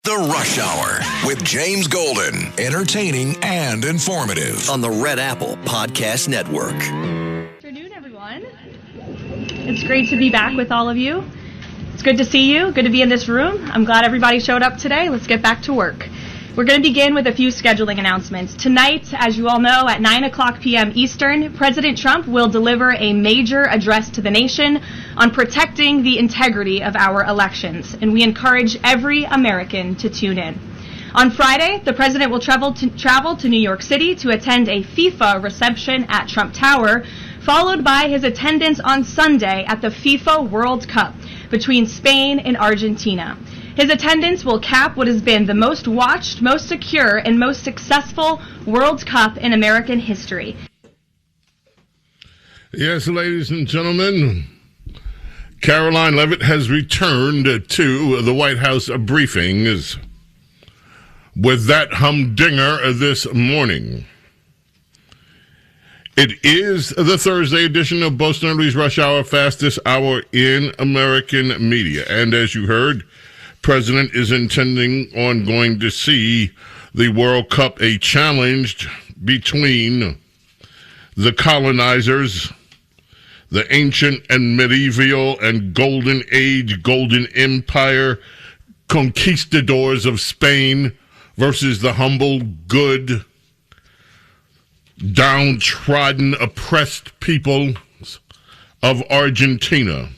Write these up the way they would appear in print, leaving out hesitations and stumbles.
The Rush Hour with James Golden. Entertaining and informative. On the Red Apple Podcast Network. Good afternoon, everyone. It's great to be back with all of you. It's good to see you. Good to be in this room. I'm glad everybody showed up today. Let's get back to work. We're going to begin with a few scheduling announcements. Tonight, as you all know, at 9 o'clock p.m. Eastern, President Trump will deliver a major address to the nation on protecting the integrity of our elections, and we encourage every American to tune in. On Friday, the president will travel to New York City to attend a FIFA reception at Trump Tower, followed by his attendance on Sunday at the FIFA World Cup between Spain and Argentina. His attendance will cap what has been the most watched, most secure, and most successful World Cup in American history. Yes, ladies and gentlemen, Caroline Leavitt has returned to the White House briefings with that humdinger this morning. It is the Thursday edition of Bo Snerdley's Rush Hour, fastest hour in American media. And as you heard, President is intending on going to see the World Cup, a challenge between the colonizers, the ancient and medieval and golden age, golden empire conquistadors of Spain versus the humble, good, downtrodden, oppressed people of Argentina,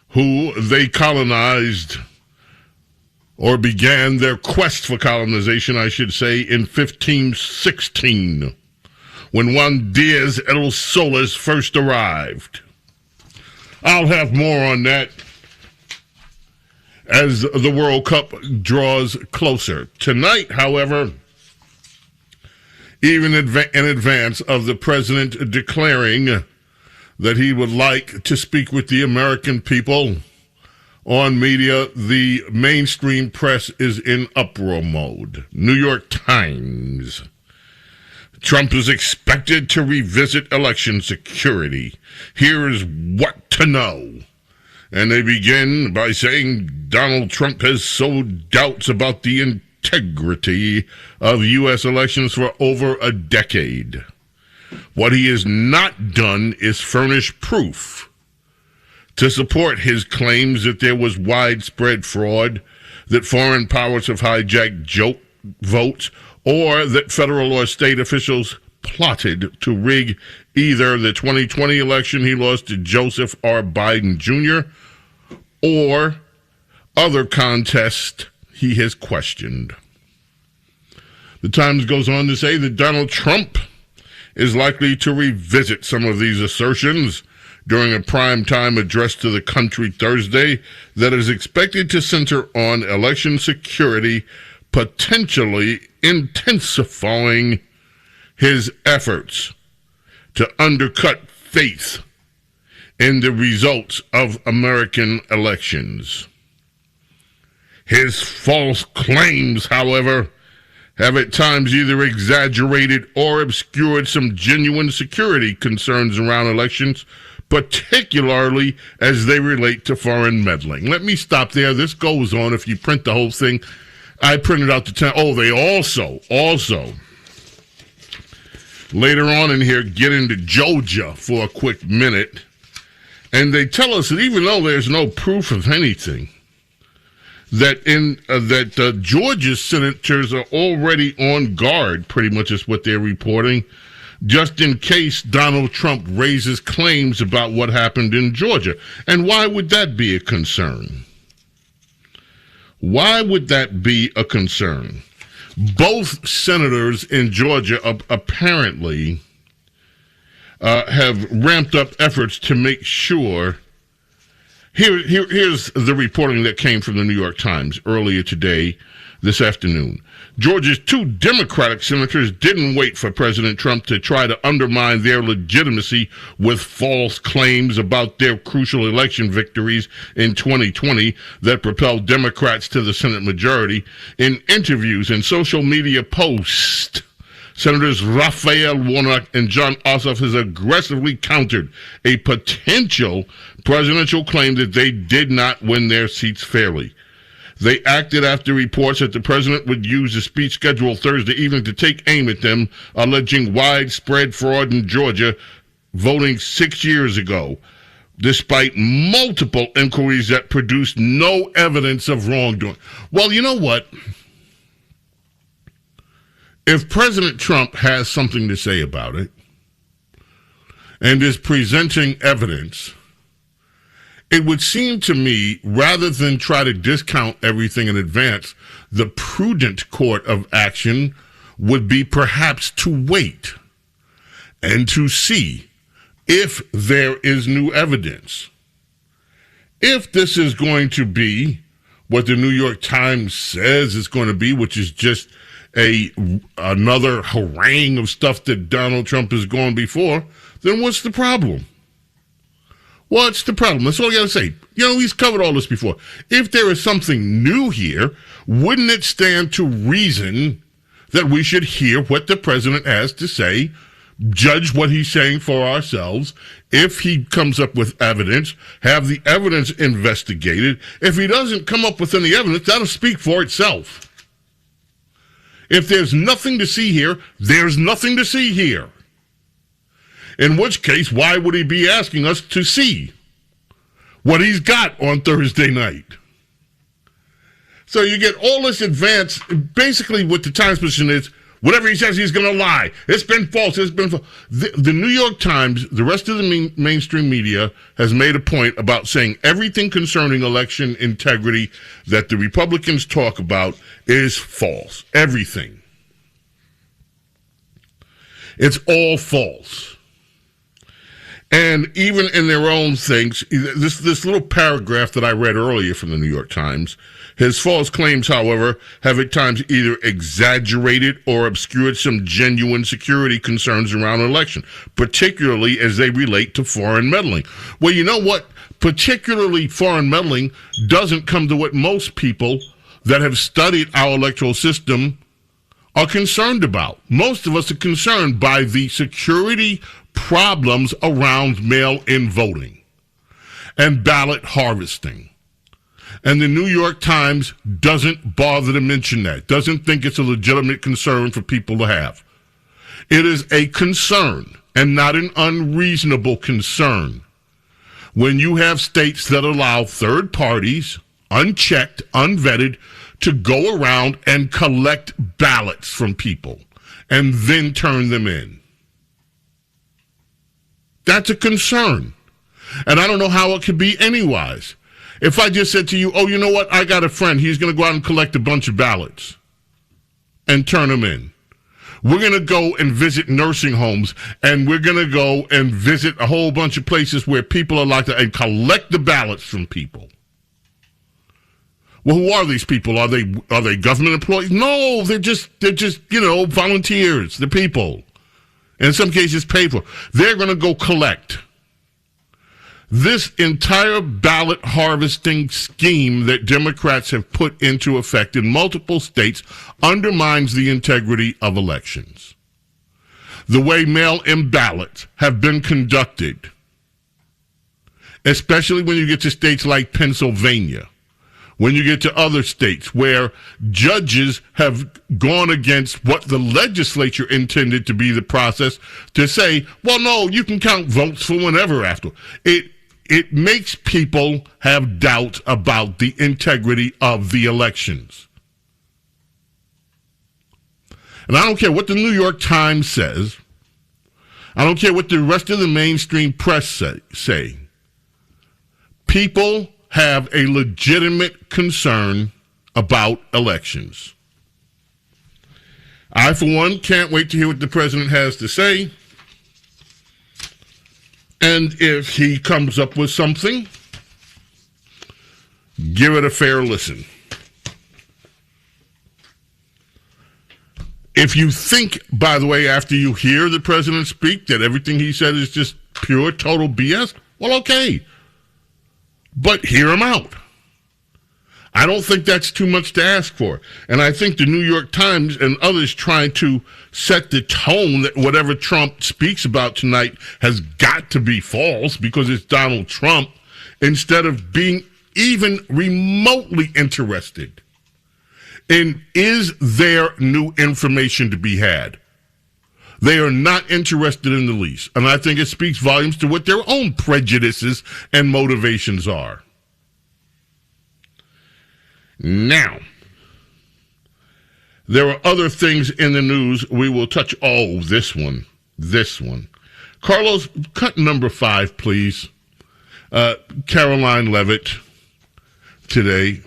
who they colonized, or began their quest for colonization, I should say, in 1516, when Juan Diaz el Solis first arrived. I'll have more on that as the World Cup draws closer. Tonight, however, even in advance of the president declaring that he would like to speak with the American people on media, the mainstream press is in uproar mode. New York Times. Trump is expected to revisit election security. Here is what to know. And they begin by saying Donald Trump has sowed doubts about the integrity of U.S. elections for over a decade. What he has not done is furnish proof to support his claims that there was widespread fraud, that foreign powers have hijacked votes, or that federal or state officials plotted to rig either the 2020 election he lost to Joseph R. Biden Jr. or other contests he has questioned. The Times goes on to say that Donald Trump is likely to revisit some of these assertions during a primetime address to the country Thursday that is expected to center on election security, potentially intensifying his efforts to undercut faith in the results of American elections. His false claims, however, have at times either exaggerated or obscured some genuine security concerns around elections, particularly as they relate to foreign meddling. Let me stop there. This goes on. If you print the whole thing, I printed out the 10. Oh, they also, later on in here, get into Georgia for a quick minute. And they tell us that even though there's no proof of anything, that Georgia's senators are already on guard, pretty much is what they're reporting, just in case Donald Trump raises claims about what happened in Georgia. And why would that be a concern? Why would that be a concern? Both senators in Georgia apparently have ramped up efforts to make sure. Here's the reporting that came from the New York Times earlier today, this afternoon. Georgia's two Democratic senators didn't wait for President Trump to try to undermine their legitimacy with false claims about their crucial election victories in 2020 that propelled Democrats to the Senate majority. In interviews and social media posts, Senators Raphael Warnock and John Ossoff has aggressively countered a potential presidential claim that they did not win their seats fairly. They acted after reports that the president would use a speech scheduled Thursday evening to take aim at them, alleging widespread fraud in Georgia voting 6 years ago, despite multiple inquiries that produced no evidence of wrongdoing. Well, you know what? If President Trump has something to say about it and is presenting evidence, it would seem to me, rather than try to discount everything in advance, the prudent course of action would be perhaps to wait and to see if there is new evidence. If this is going to be what the New York Times says it's going to be, which is just another harangue of stuff that Donald Trump has gone before, then what's the problem? What's the problem? That's all I got to say. You know, he's covered all this before. If there is something new here, wouldn't it stand to reason that we should hear what the president has to say, judge what he's saying for ourselves? If he comes up with evidence, have the evidence investigated. If he doesn't come up with any evidence, that'll speak for itself. If there's nothing to see here, there's nothing to see here. In which case, why would he be asking us to see what he's got on Thursday night? So you get all this advance. Basically, what the Times position is, whatever he says, he's going to lie. It's been false. It's been false. The New York Times, the rest of the mainstream media, has made a point about saying everything concerning election integrity that the Republicans talk about is false. Everything. It's all false. And even in their own things, this little paragraph that I read earlier from the New York Times, his false claims, however, have at times either exaggerated or obscured some genuine security concerns around an election, particularly as they relate to foreign meddling. Well, you know what? Particularly foreign meddling doesn't come to what most people that have studied our electoral system are concerned about. Most of us are concerned by the security problems around mail-in voting and ballot harvesting. And the New York Times doesn't bother to mention that, doesn't think it's a legitimate concern for people to have. It is a concern, and not an unreasonable concern, when you have states that allow third parties, unchecked, unvetted, to go around and collect ballots from people and then turn them in. That's a concern. And I don't know how it could be anywise. If I just said to you, oh, you know what? I got a friend. He's going to go out and collect a bunch of ballots and turn them in. We're going to go and visit nursing homes, and we're going to go and visit a whole bunch of places where people are like that and collect the ballots from people. Well, who are these people? Are they government employees? No, they're just volunteers. They're people. In some cases, paid for. They're going to go collect. This entire ballot harvesting scheme that Democrats have put into effect in multiple states undermines the integrity of elections. The way mail-in ballots have been conducted, especially when you get to states like Pennsylvania, when you get to other states where judges have gone against what the legislature intended to be the process, to say, well, no, you can count votes for whenever after. It makes people have doubt about the integrity of the elections. And I don't care what the New York Times says. I don't care what the rest of the mainstream press say. People have a legitimate concern about elections. I, for one, can't wait to hear what the president has to say. And if he comes up with something, give it a fair listen. If you think, by the way, after you hear the president speak, that everything he said is just pure, total BS, well, okay. But hear him out. I don't think that's too much to ask for. And I think the New York Times and others trying to set the tone that whatever Trump speaks about tonight has got to be false because it's Donald Trump, instead of being even remotely interested in is there new information to be had. They are not interested in the least. And I think it speaks volumes to what their own prejudices and motivations are. Now, there are other things in the news we will touch. Oh, this one. Carlos, cut number 5, please. Caroline Leavitt today.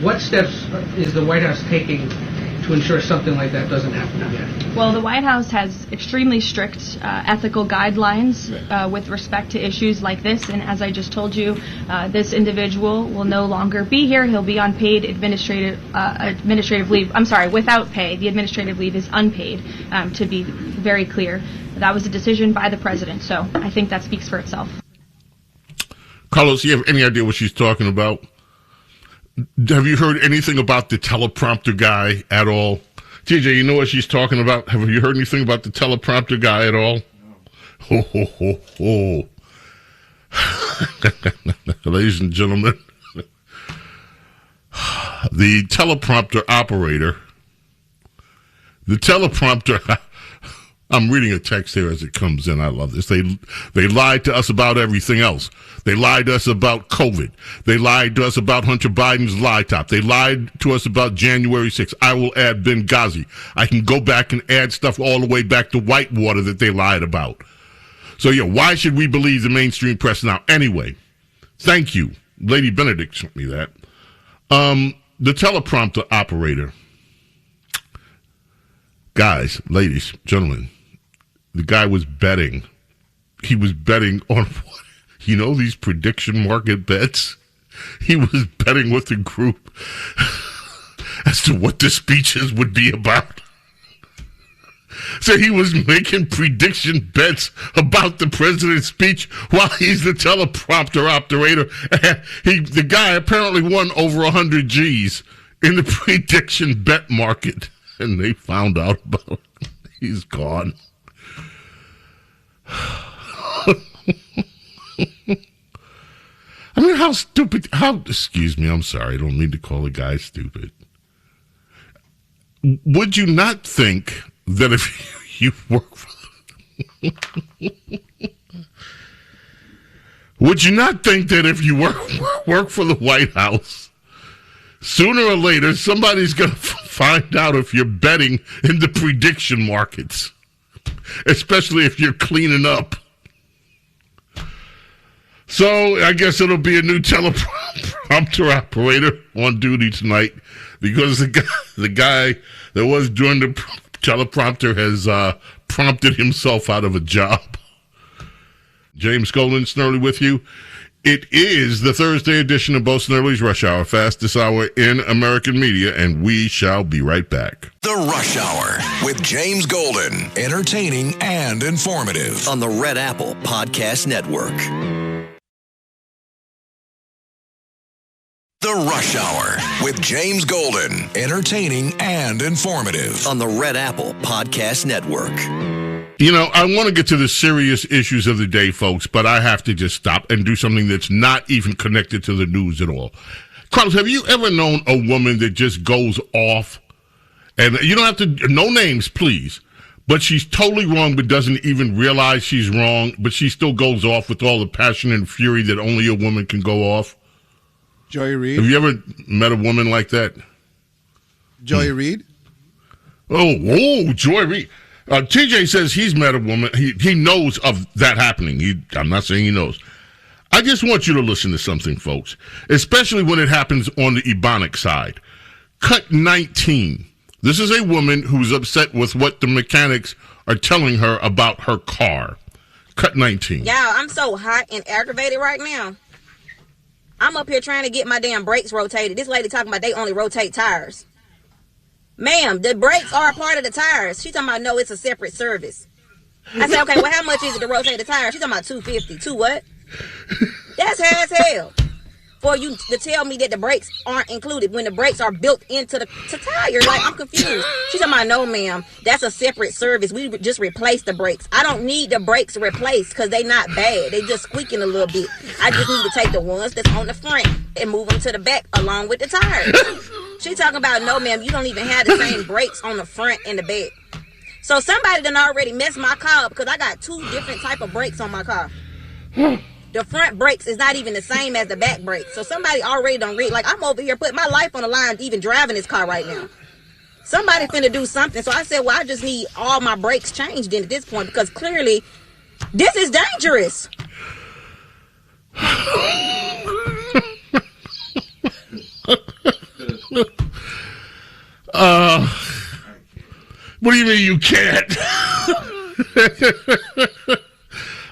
What steps is the White House taking to ensure something like that doesn't happen again? Well, the White House has extremely strict ethical guidelines with respect to issues like this, and as I just told you, this individual will no longer be here. He'll be on paid administrative leave. I'm sorry, without pay. The administrative leave is unpaid, to be very clear. That was a decision by the president, so I think that speaks for itself. Carlos, do you have any idea what she's talking about? Have you heard anything about the teleprompter guy at all? TJ, you know what she's talking about? Have you heard anything about the teleprompter guy at all? No. Ho. Ladies and gentlemen, the teleprompter operator, I'm reading a text here as it comes in. I love this. They lied to us about everything else. They lied to us about COVID. They lied to us about Hunter Biden's laptop. They lied to us about January 6th. I will add Benghazi. I can go back and add stuff all the way back to Whitewater that they lied about. So, yeah, why should we believe the mainstream press now? Anyway, thank you. Lady Benedict sent me that. The teleprompter operator. Guys, ladies, gentlemen, the guy was betting. He was betting on what? You know, these prediction market bets? He was betting with the group as to what the speeches would be about. So he was making prediction bets about the president's speech while he's the teleprompter operator. The guy apparently won over 100 G's in the prediction bet market. And they found out about it. He's gone. I mean, how stupid, excuse me, I'm sorry, I don't mean to call a guy stupid. Would you not think that if you work for, would you not think that if you work for the White House, sooner or later, somebody's going to find out if you're betting in the prediction markets, especially if you're cleaning up. So I guess it'll be a new teleprompter operator on duty tonight because the guy that was doing the teleprompter has prompted himself out of a job. James Golden, Snerdley with you. It is the Thursday edition of Bo Snerdley's Rush Hour, fastest hour in American media, and we shall be right back. The Rush Hour with James Golden, entertaining and informative on the Red Apple Podcast Network. The Rush Hour with James Golden, entertaining and informative on the Red Apple Podcast Network. You know, I want to get to the serious issues of the day, folks, but I have to just stop and do something that's not even connected to the news at all. Carlos, have you ever known a woman that just goes off? And you don't have to, no names, please, but she's totally wrong but doesn't even realize she's wrong, but she still goes off with all the passion and fury that only a woman can go off? Joy Reid. Have you ever met a woman like that? Joy Reid? Oh, Joy Reid. TJ says he's met a woman. He knows of that happening. I'm not saying he knows. I just want you to listen to something, folks, especially when it happens on the Ebonic side. Cut 19. This is a woman who's upset with what the mechanics are telling her about her car. Cut 19. Y'all, I'm so hot and aggravated right now. I'm up here trying to get my damn brakes rotated. This lady talking about they only rotate tires. Ma'am, the brakes are a part of the tires. She talking about, no, it's a separate service. I said, okay, well, how much is it to rotate the tires? She talking about $250. Two what? That's high as hell. for you to tell me that the brakes aren't included when the brakes are built into the tire. Like, I'm confused. She's talking about, no, ma'am, that's a separate service. We just replace the brakes. I don't need the brakes replaced because they not bad. They just squeaking a little bit. I just need to take the ones that's on the front and move them to the back along with the tires. She talking about, no, ma'am, you don't even have the same brakes on the front and the back. So somebody done already messed my car up because I got 2 different type of brakes on my car. The front brakes is not even the same as the back brakes. So somebody already done read. Like, I'm over here putting my life on the line even driving this car right now. Somebody finna do something. So I said, well, I just need all my brakes changed in at this point because clearly this is dangerous. What do you mean you can't?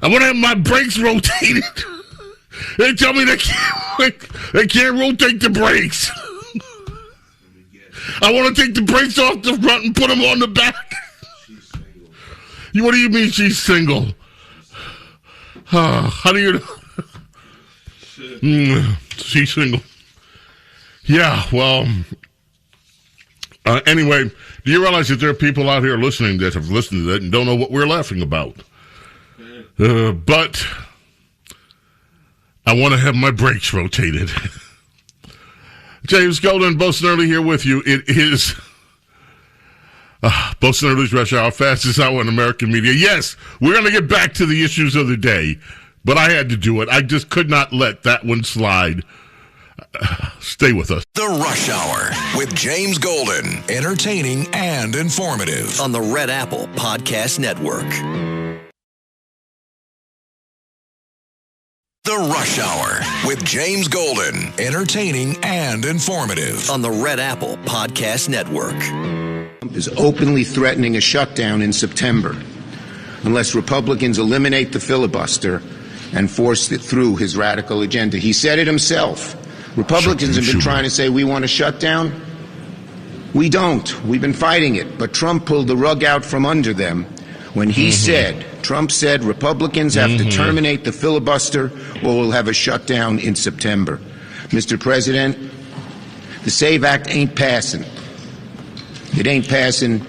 I want to have my brakes rotated. They tell me they can't rotate the brakes. I want to take the brakes off the front and put them on the back. What do you mean she's single? How do you know? She's single. Yeah, well, anyway, do you realize that there are people out here listening that have listened to that and don't know what we're laughing about? But I want to have my brakes rotated. James Golden, Bo Snerdley here with you. It is Bo Snerdley's Rush Hour, fastest hour in American media. Yes, we're going to get back to the issues of the day, but I had to do it. I just could not let that one slide. Stay with us. The Rush Hour with James Golden. Entertaining and informative on the Red Apple Podcast Network. The Rush Hour with James Golden. Entertaining and informative on the Red Apple Podcast Network. Is openly threatening a shutdown in September unless Republicans eliminate the filibuster and force it through his radical agenda. He said it himself. Republicans have been trying to say we want a shutdown. We don't. We've been fighting it. But Trump pulled the rug out from under them when he Trump said Republicans have to terminate the filibuster or we'll have a shutdown in September. Mr. President, the SAVE Act ain't passing. It ain't passing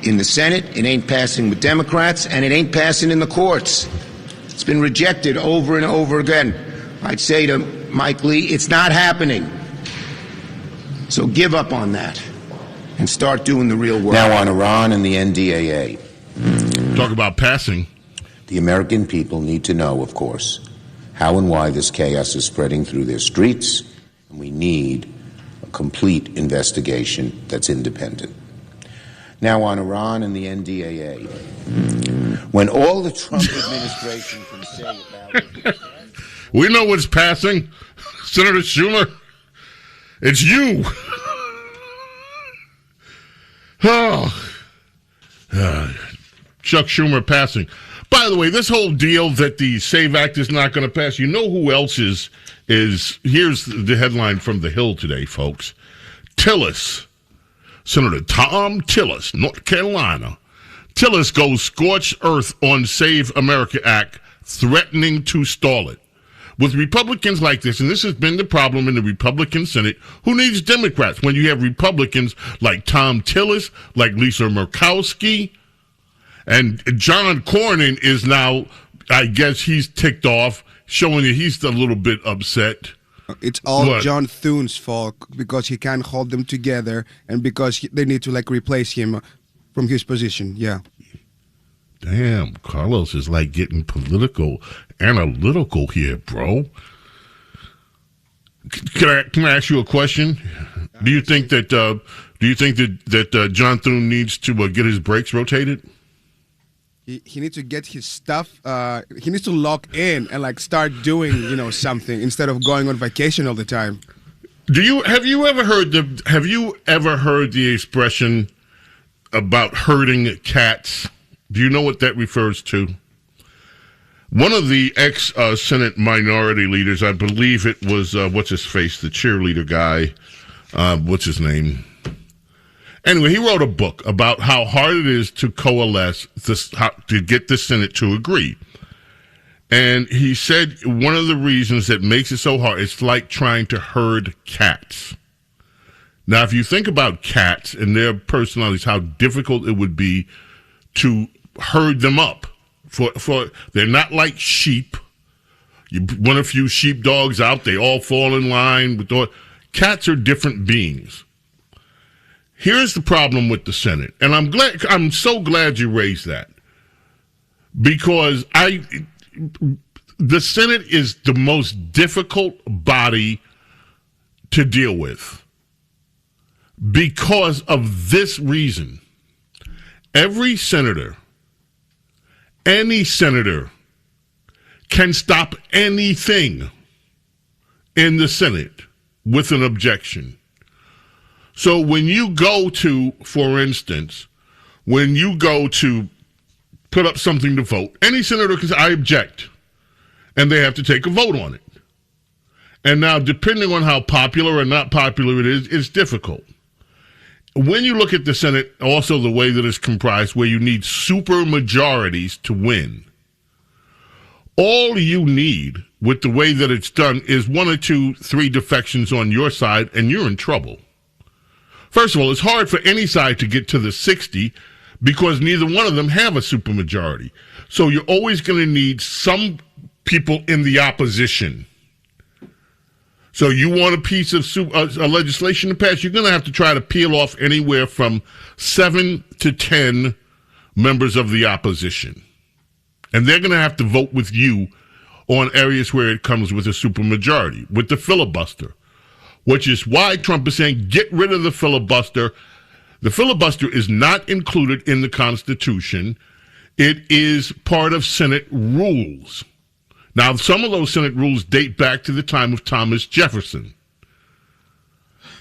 in the Senate, it ain't passing with Democrats, and it ain't passing in the courts. It's been rejected over and over again. I'd say to Mike Lee, it's not happening. So give up on that and start doing the real work. Now on Iran and the NDAA. Talk about passing. The American people need to know, of course, how and why this chaos is spreading through their streets, and we need a complete investigation that's independent. Now on Iran and the NDAA. When all the Trump administration can say about it... We know what's passing. Senator Schumer, it's you. Chuck Schumer passing. By the way, this whole deal that the SAVE Act is not going to pass, you know who else is here's the headline from The Hill today, folks. Tillis, Senator Tom Tillis, North Carolina. Tillis goes scorched earth on Save America Act, threatening to stall it. With Republicans like this, and this has been the problem in the Republican Senate, who needs Democrats when you have Republicans like Tom Tillis, like Lisa Murkowski, and John Cornyn is now, I guess he's ticked off, showing that he's a little bit upset. It's all John Thune's fault because he can't hold them together and because they need to replace him from his position. Yeah. Damn, Carlos is getting political, analytical here, bro. Can I ask you a question? Do you think that John Thune needs to get his brakes rotated? He needs to get his stuff. He needs to lock in and start doing something instead of going on vacation all the time. Have you ever heard the expression about herding cats? Do you know what that refers to? One of the ex-Senate minority leaders, I believe it was, what's-his-face, the cheerleader guy, what's his name? Anyway, he wrote a book about how hard it is to coalesce, to get the Senate to agree. And he said one of the reasons that makes it so hard, it's like trying to herd cats. Now, if you think about cats and their personalities, how difficult it would be to herd them up. For they're not like sheep. You run a few sheepdogs out, they all fall in line. Cats are different beings. Here's the problem with the Senate, and I'm so glad you raised that, because the Senate is the most difficult body to deal with because of this reason. Every senator, any senator, can stop anything in the Senate with an objection. So when you go to, for instance, when you go to put up something to vote, any senator can say, I object, and they have to take a vote on it. And now, depending on how popular or not popular it is, it's difficult. When you look at the Senate, also the way that it's comprised, where you need super majorities to win, all you need with the way that it's done is 1 or 2, 3 defections on your side, and you're in trouble. First of all, it's hard for any side to get to the 60 because neither one of them have a supermajority. So you're always going to need some people in the opposition. So you want a piece of legislation to pass, you're going to have to try to peel off anywhere from 7 to 10 members of the opposition. And they're going to have to vote with you on areas where it comes with a supermajority, with the filibuster. Which is why Trump is saying, get rid of the filibuster. The filibuster is not included in the Constitution. It is part of Senate rules. Now, some of those Senate rules date back to the time of Thomas Jefferson.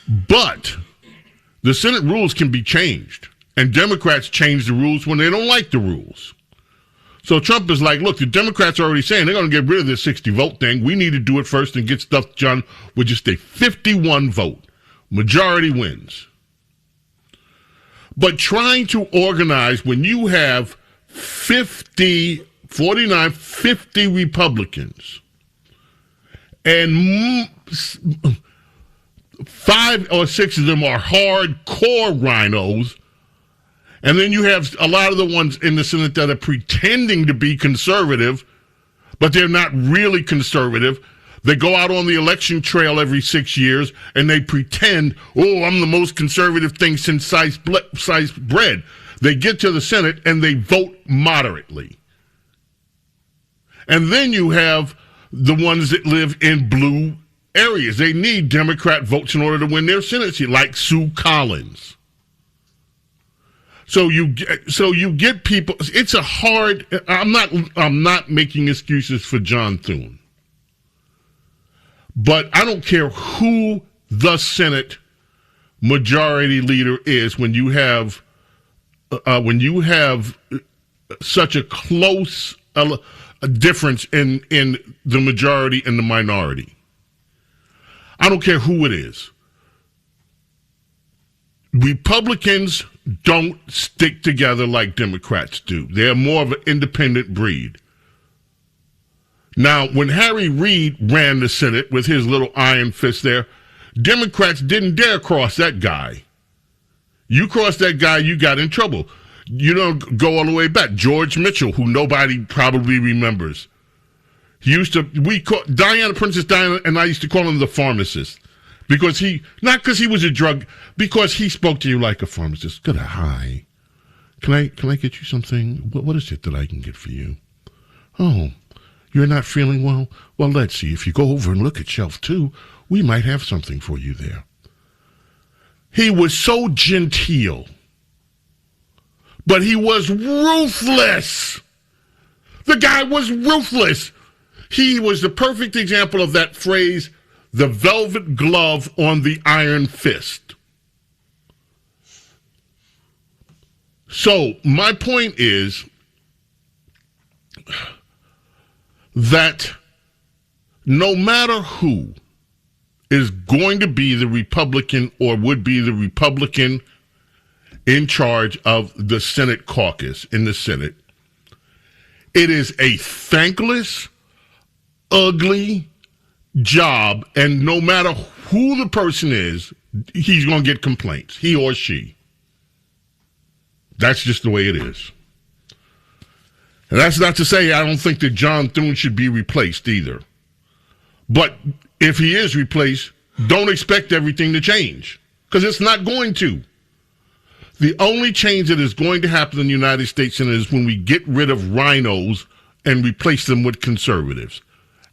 But the Senate rules can be changed. And Democrats change the rules when they don't like the rules. So Trump is like, look, the Democrats are already saying they're going to get rid of this 60-vote thing. We need to do it first and get stuff done with just a 51 vote. Majority wins. But trying to organize when you have 50 Republicans and 5 or 6 of them are hardcore rhinos. And then you have a lot of the ones in the Senate that are pretending to be conservative, but they're not really conservative. They go out on the election trail every 6 years, and they pretend, oh, I'm the most conservative thing since sliced bread. They get to the Senate, and they vote moderately. And then you have the ones that live in blue areas. They need Democrat votes in order to win their Senate seat, like Sue Collins. So you get people. It's a hard. I'm not making excuses for John Thune, but I don't care who the Senate majority leader is when you have such a close difference in the majority and the minority. I don't care who it is. Republicans don't stick together like Democrats do. They're more of an independent breed. Now, when Harry Reid ran the Senate with his little iron fist there, Democrats didn't dare cross that guy. You cross that guy, you got in trouble. You don't go all the way back. George Mitchell, who nobody probably remembers. Princess Diana and I used to call him the pharmacist. Because not because he was a drug, because he spoke to you like a pharmacist. Good, hi. Can I get you something? What is it that I can get for you? Oh, you're not feeling well? Well, let's see. If you go over and look at shelf 2, we might have something for you there. He was so genteel, but he was ruthless. The guy was ruthless. He was the perfect example of that phrase, the velvet glove on the iron fist. So my point is that no matter who is going to be the Republican or would be the Republican in charge of the Senate caucus in the Senate, it is a thankless, ugly job, and no matter who the person is, he's going to get complaints, he or she. That's just the way it is. And that's not to say I don't think that John Thune should be replaced either. But if he is replaced, don't expect everything to change, because it's not going to. The only change that is going to happen in the United States is when we get rid of rhinos and replace them with conservatives.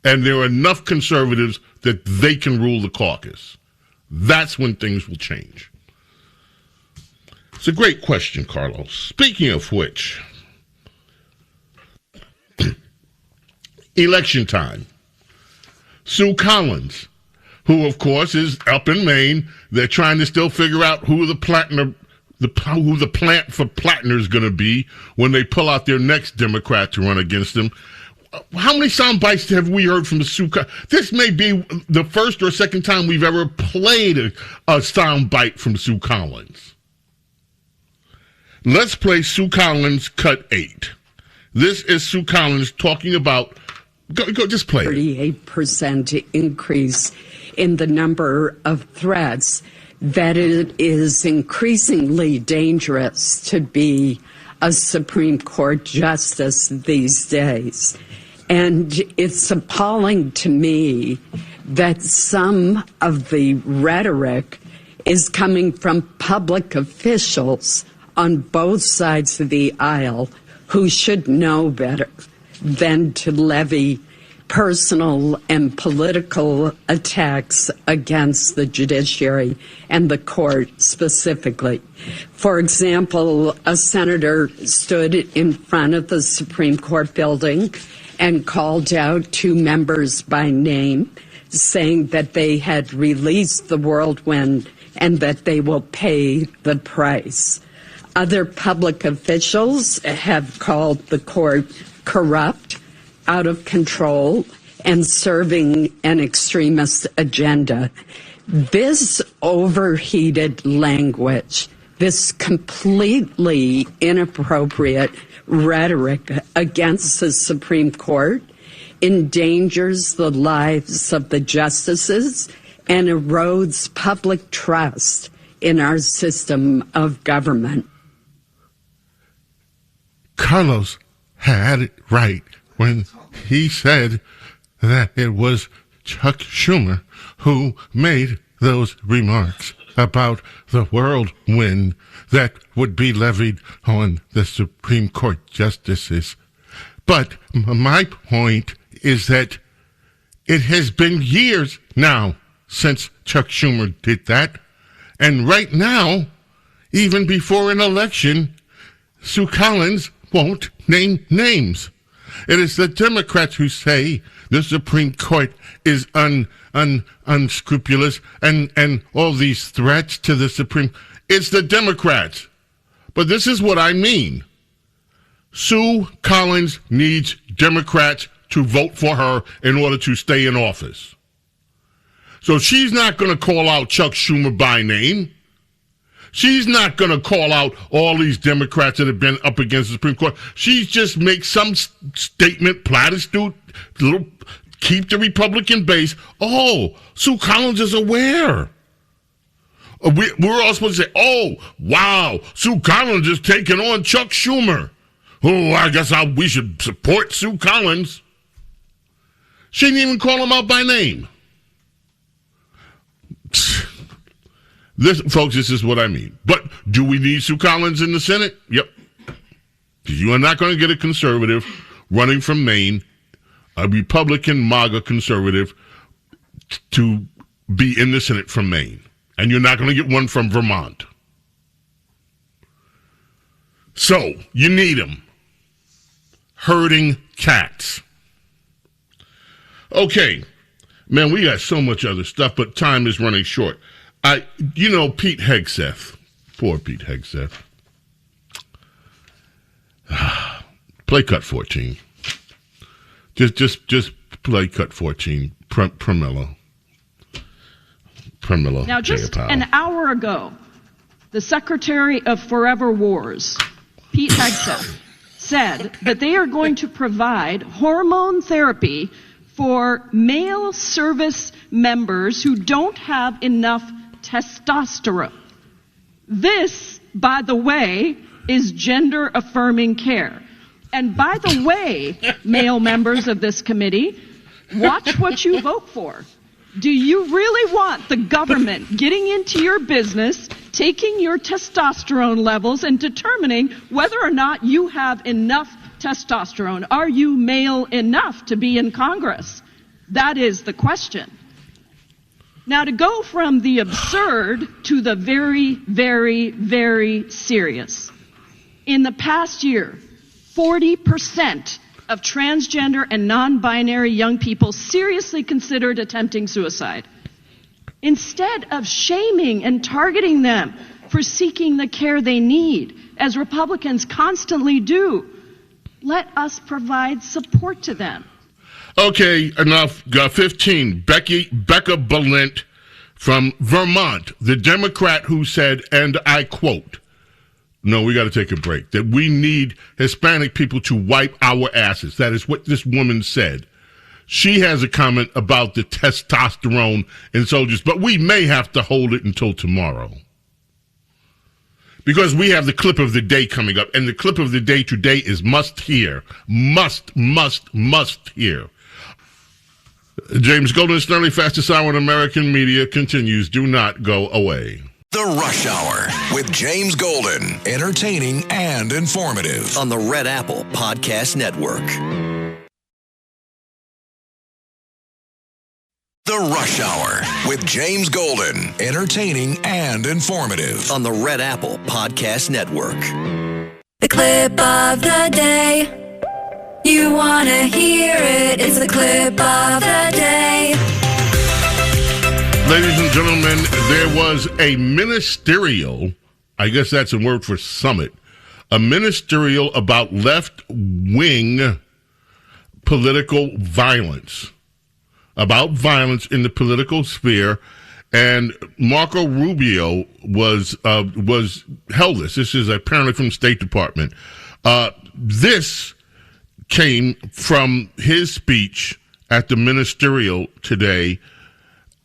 And there are enough conservatives that they can rule the caucus. That's when things will change. It's a great question, Carlos. Speaking of which, election time. Sue Collins, who, of course, is up in Maine. They're trying to still figure out who the plant for Plattner is going to be when they pull out their next Democrat to run against them. How many sound bites have we heard from Sue Collins? This may be the first or second time we've ever played a sound bite from Sue Collins. Let's play Sue Collins cut 8. This is Sue Collins talking about, go just play it. 38% increase in the number of threats, that it is increasingly dangerous to be a Supreme Court justice these days. And it's appalling to me that some of the rhetoric is coming from public officials on both sides of the aisle who should know better than to levy personal and political attacks against the judiciary and the court specifically. For example, a senator stood in front of the Supreme Court building and called out 2 members by name, saying that they had released the whirlwind and that they will pay the price. Other public officials have called the court corrupt, out of control, and serving an extremist agenda. This overheated language, this completely inappropriate rhetoric against the Supreme Court endangers the lives of the justices and erodes public trust in our system of government. Carlos had it right when he said that it was Chuck Schumer who made those remarks about the whirlwind that would be levied on the Supreme Court justices. But my point is that it has been years now since Chuck Schumer did that. And right now, even before an election, Sue Collins won't name names. It is the Democrats who say the Supreme Court is unscrupulous and all these threats to the Supreme. It's the Democrats. But this is what I mean. Sue Collins needs Democrats to vote for her in order to stay in office. So she's not going to call out Chuck Schumer by name. She's not going to call out all these Democrats that have been up against the Supreme Court. She just makes some statement, platitude, keep the Republican base. Oh, Sue Collins is aware. We're all supposed to say, oh, wow, Sue Collins is taking on Chuck Schumer. Oh, I guess we should support Sue Collins. She didn't even call him out by name. Folks, this is what I mean. But do we need Sue Collins in the Senate? Yep. You are not going to get a conservative running from Maine, a Republican MAGA conservative, to be in the Senate from Maine. And you're not going to get one from Vermont. So, you need them. Herding cats. Okay. Man, we got so much other stuff, but time is running short. Pete Hegseth. Poor Pete Hegseth. Play cut 14. Just play cut 14. Pramila. Now, just an hour ago, the Secretary of Forever Wars, Pete Hegseth, said that they are going to provide hormone therapy for male service members who don't have enough testosterone. This, by the way, is gender-affirming care. And by the way, male members of this committee, watch what you vote for. Do you really want the government getting into your business, taking your testosterone levels, and determining whether or not you have enough testosterone? Are you male enough to be in Congress? That is the question. Now, to go from the absurd to the very, very, very serious. In the past year, 40% of transgender and non-binary young people seriously considered attempting suicide. Instead of shaming and targeting them for seeking the care they need, as Republicans constantly do, let us provide support to them. Okay, enough. 15. Becca Balint from Vermont, the Democrat who said, and I quote, no, we got to take a break, that we need Hispanic people to wipe our asses. That is what this woman said. She has a comment about the testosterone in soldiers, but we may have to hold it until tomorrow. Because we have the clip of the day coming up, and the clip of the day today is must hear. Must hear. James Golden, Snerdley, fastest hour in American media continues. Do not go away. The Rush Hour with James Golden. Entertaining and informative on the Red Apple Podcast Network. The Rush Hour with James Golden. Entertaining and informative on the Red Apple Podcast Network. The clip of the day. You want to hear it. It's the clip of the day. Ladies and gentlemen, there was a ministerial, I guess that's a word for summit, a ministerial about left-wing political violence, about violence in the political sphere, and Marco Rubio was held this. This is apparently from State Department. This came from his speech at the ministerial today.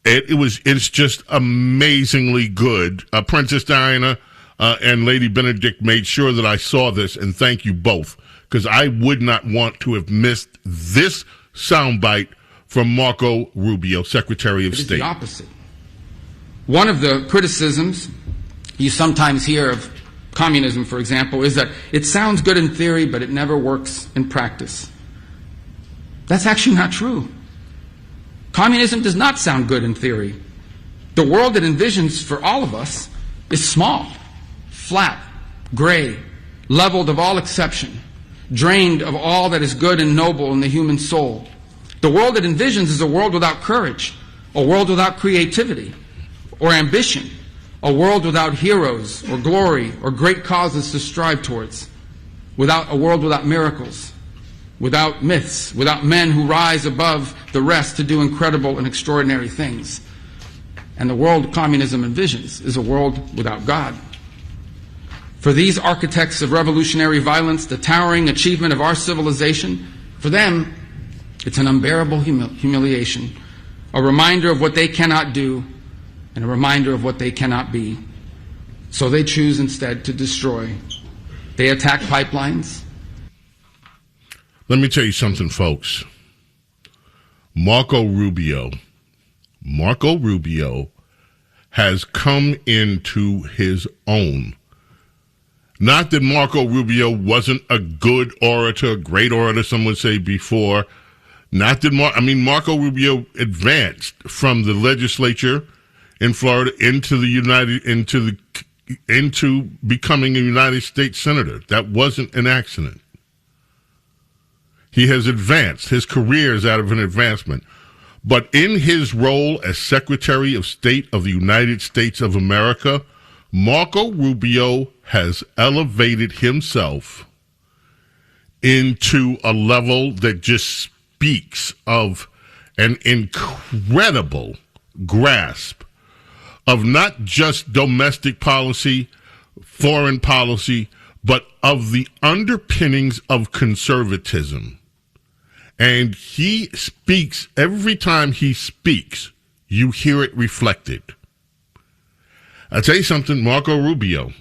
It's just amazingly good. Princess Diana and Lady Benedict made sure that I saw this, and thank you both, because I would not want to have missed this soundbite from Marco Rubio, Secretary of State. It's the opposite. One of the criticisms you sometimes hear of communism, for example, is that it sounds good in theory, but it never works in practice. That's actually not true. Communism does not sound good in theory. The world it envisions for all of us is small, flat, gray, leveled of all exception, drained of all that is good and noble in the human soul. The world it envisions is a world without courage, a world without creativity or ambition, a world without heroes or glory or great causes to strive towards, a world without miracles, without myths, without men who rise above the rest to do incredible and extraordinary things. And the world communism envisions is a world without God. For these architects of revolutionary violence, the towering achievement of our civilization, for them, it's an unbearable humiliation, a reminder of what they cannot do, and a reminder of what they cannot be. So they choose instead to destroy. They attack pipelines. Let me tell you something, folks. Marco Rubio has come into his own. Not that Marco Rubio wasn't a good orator, a great orator, some would say before. Not that Marco Rubio advanced from the legislature in Florida into becoming a United States Senator. That wasn't an accident. He has advanced. His career is out of an advancement. But in his role as Secretary of State of the United States of America, Marco Rubio has elevated himself into a level that just speaks of an incredible grasp of not just domestic policy, foreign policy, but of the underpinnings of conservatism. And he speaks, every time he speaks, you hear it reflected. I'll tell you something, Marco Rubio.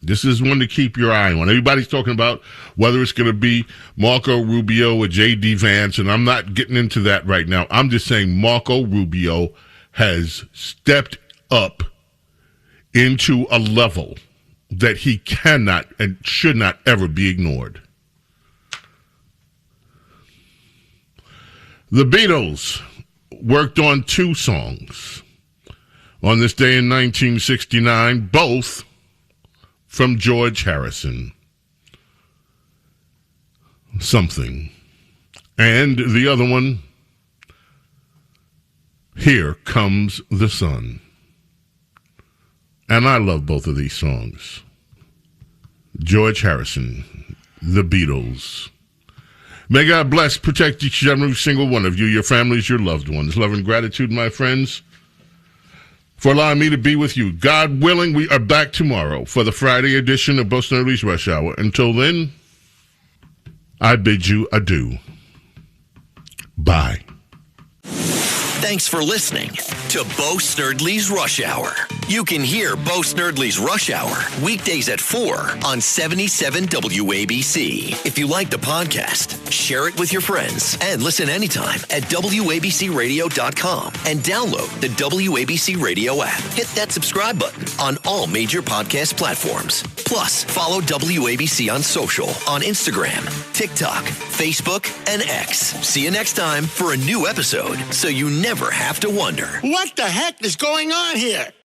This is one to keep your eye on. Everybody's talking about whether it's going to be Marco Rubio or J.D. Vance, and I'm not getting into that right now. I'm just saying Marco Rubio has stepped up into a level that he cannot and should not ever be ignored. The Beatles worked on 2 songs on this day in 1969, both from George Harrison. Something. And the other one, Here Comes the Sun. And I love both of these songs. George Harrison, The Beatles. May God bless, protect each and every single one of you, your families, your loved ones. Love and gratitude, my friends, for allowing me to be with you. God willing, we are back tomorrow for the Friday edition of Bo Snerdley's Rush Hour. Until then, I bid you adieu. Bye. Thanks for listening to Bo Snerdley's Rush Hour. You can hear Bo Snerdley's Rush Hour weekdays at 4 on 77 WABC. If you like the podcast, share it with your friends and listen anytime at WABCRadio.com and download the WABC Radio app. Hit that subscribe button on all major podcast platforms. Plus, follow WABC on social on Instagram, TikTok, Facebook, and X. See you next time for a new episode so you never have to wonder. What the heck is going on here?